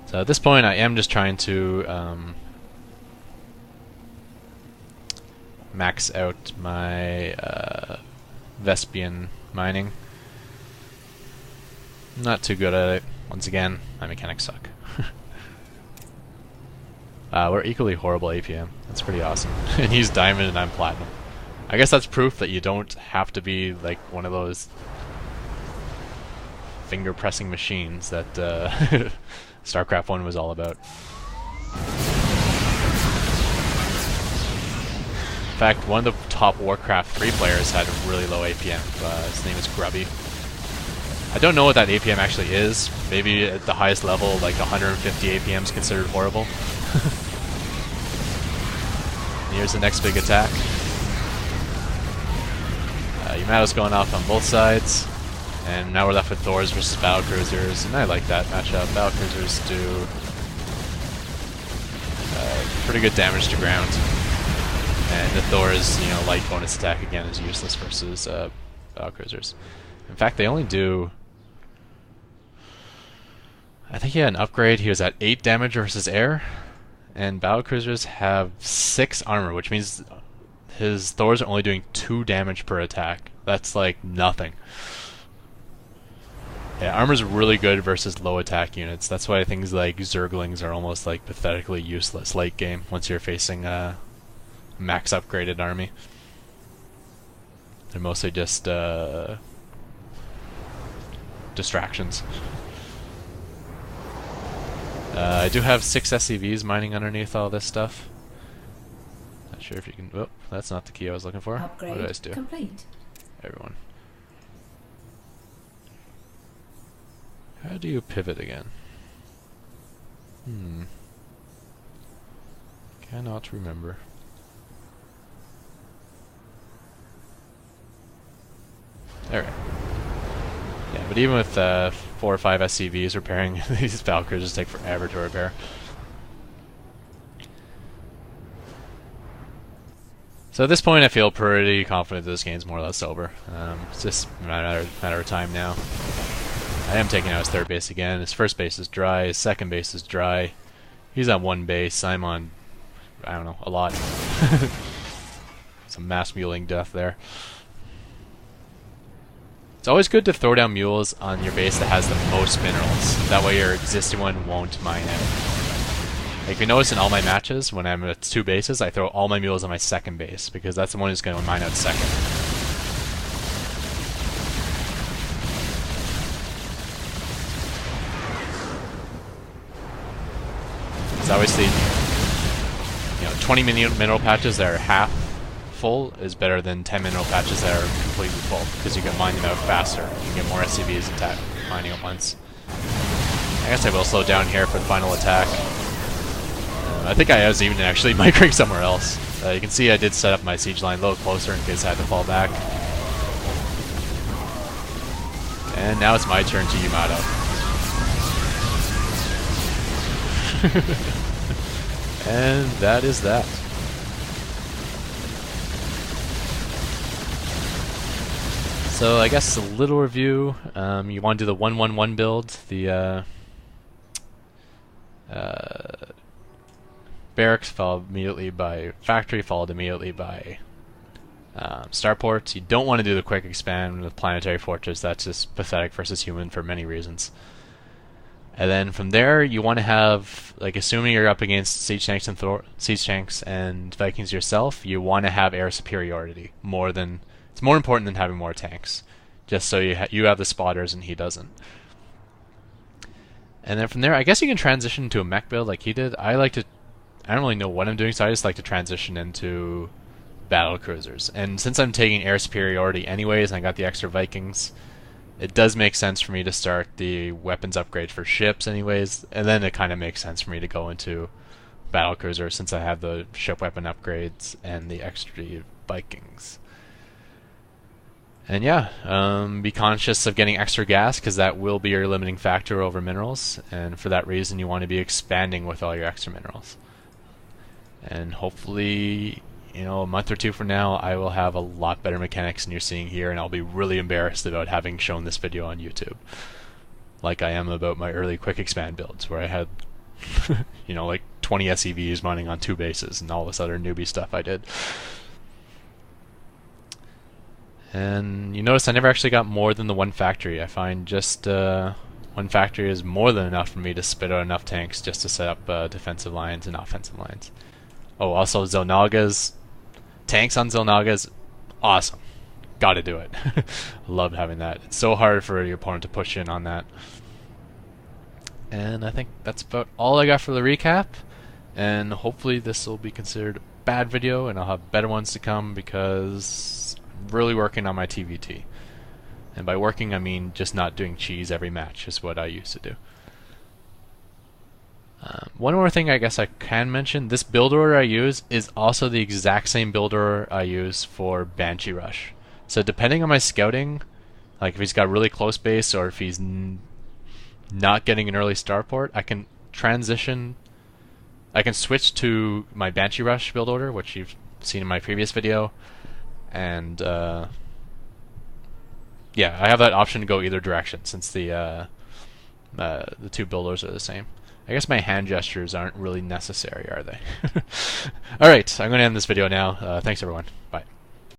So at this point I am just trying to max out my Vespian mining. I'm not too good at it. Once again, my mechanics suck. We're equally horrible APM. That's pretty awesome. And he's diamond and I'm platinum. I guess that's proof that you don't have to be like one of those finger pressing machines that Starcraft 1 was all about. In fact, one of the top Warcraft 3 players had a really low APM. His name is Grubby. I don't know what that APM actually is. Maybe at the highest level, like 150 APM is considered horrible. Here's the next big attack. Yamato's going off on both sides. And now we're left with Thors versus Battlecruisers, and I like that matchup. Battlecruisers do pretty good damage to ground. And the Thor's, light bonus attack again is useless versus Battlecruisers. In fact, they only do... I think he had an upgrade. He was at 8 damage versus air. And Battlecruisers have 6 armor, which means his Thors are only doing 2 damage per attack. That's like nothing. Yeah, armor's really good versus low attack units. That's why things like Zerglings are almost like pathetically useless late game once you're facing a max upgraded army. They're mostly just distractions. I do have 6 SCVs mining underneath all this stuff. Not sure if you can... Oh, that's not the key I was looking for. Upgrade what did I just do? Complete. Everyone. How do you pivot again? Cannot remember. Alright. Yeah, but even with 4 or 5 SCVs repairing, these Valkyries just take forever to repair. So at this point I feel pretty confident that this game's more or less over. It's just a matter of time now. I am taking out his third base again. His first base is dry, his second base is dry. He's on 1 base, I'm on, I don't know, a lot. Some mass muling death there. It's always good to throw down mules on your base that has the most minerals. That way your existing one won't mine out. Like if you notice in all my matches, when I'm at 2 bases, I throw all my mules on my second base, because that's the one who's going to mine out second. Obviously, 20 mineral patches that are half full is better than 10 mineral patches that are completely full, because you can mine them out faster. You can get more SCVs attack mining at once. I guess I will slow down here for the final attack. I think I was even actually microing somewhere else. You can see I did set up my siege line a little closer in case I had to fall back. And now it's my turn to Yamato. And that is that. So I guess a little review. You want to do the 1-1-1 build, the barracks followed immediately by factory, followed immediately by starports. You don't want to do the quick expand with planetary fortress. That's just pathetic versus human for many reasons. And then from there, you want to have, like, assuming you're up against siege tanks and Vikings yourself, you want to have air superiority more than. It's more important than having more tanks, just so you have the spotters and he doesn't. And then from there, I guess you can transition to a mech build like he did. I don't really know what I'm doing, so I just like to transition into Battlecruisers. And since I'm taking air superiority anyways, and I got the extra Vikings, it does make sense for me to start the weapons upgrade for ships anyways, and then it kind of makes sense for me to go into Battlecruiser since I have the ship weapon upgrades and the extra Vikings. And yeah, be conscious of getting extra gas, because that will be your limiting factor over minerals, and for that reason you want to be expanding with all your extra minerals. And hopefully, a month or 2 from now, I will have a lot better mechanics than you're seeing here, and I'll be really embarrassed about having shown this video on YouTube, like I am about my early quick expand builds, where I had You know, like 20 SEVs mining on 2 bases and all this other newbie stuff I did. And you notice I never actually got more than the 1 factory. I find just 1 factory is more than enough for me to spit out enough tanks just to set up defensive lines and offensive lines. Oh, also Zelnagas. Tanks on Zelnagas, awesome. Gotta do it. Love having that. It's so hard for your opponent to push in on that. And I think that's about all I got for the recap. And hopefully this will be considered a bad video, and I'll have better ones to come because I'm really working on my TVT. And by working, I mean just not doing cheese every match is what I used to do. One more thing I guess I can mention, this build order I use is also the exact same build order I use for Banshee Rush. So depending on my scouting, like if he's got really close base or if he's not getting an early starport, I can transition, I can switch to my Banshee Rush build order, which you've seen in my previous video, and yeah, I have that option to go either direction since the 2 builders are the same. I guess my hand gestures aren't really necessary, are they? Alright, I'm going to end this video now. Thanks everyone. Bye.